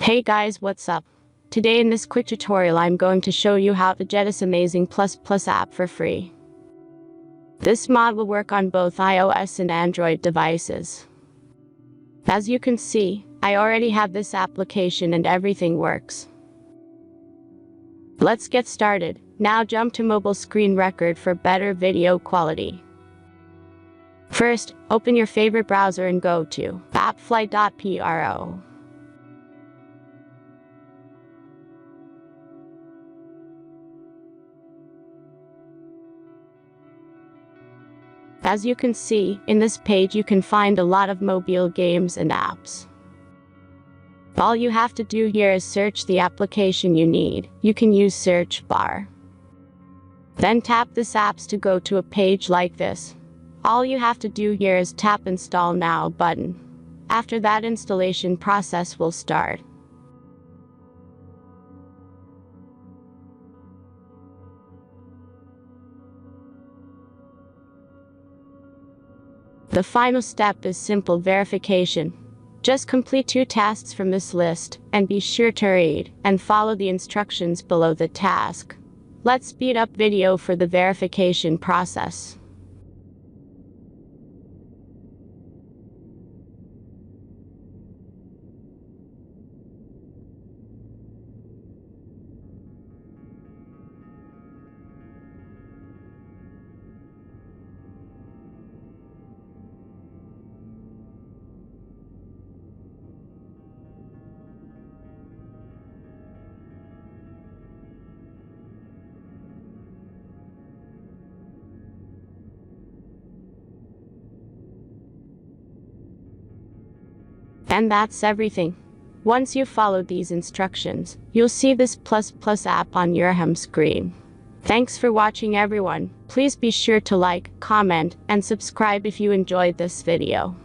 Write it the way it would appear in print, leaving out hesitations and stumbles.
Hey guys, what's up? Today in this quick tutorial I'm going to show you how to get this amazing plus app for free. This mod will work on both iOS and Android devices. As you can see, I already have this application and everything works. Let's get started. Now jump to mobile screen record for better video quality. First, open your favorite browser and go to appflight.pro. As you can see, in this page you can find a lot of mobile games and apps. All you have to do here is search the application you need. You can use search bar. Then tap this apps to go to a page like this. All you have to do here is tap Install Now button. After that, installation process will start. The final step is simple verification. Just complete 2 tasks from this list, and be sure to read and follow the instructions below the task. Let's speed up video for the verification process. And that's everything. Once you follow these instructions, you'll see this plus app on your home screen. Thanks for watching everyone. Please be sure to like, comment, and subscribe if you enjoyed this video.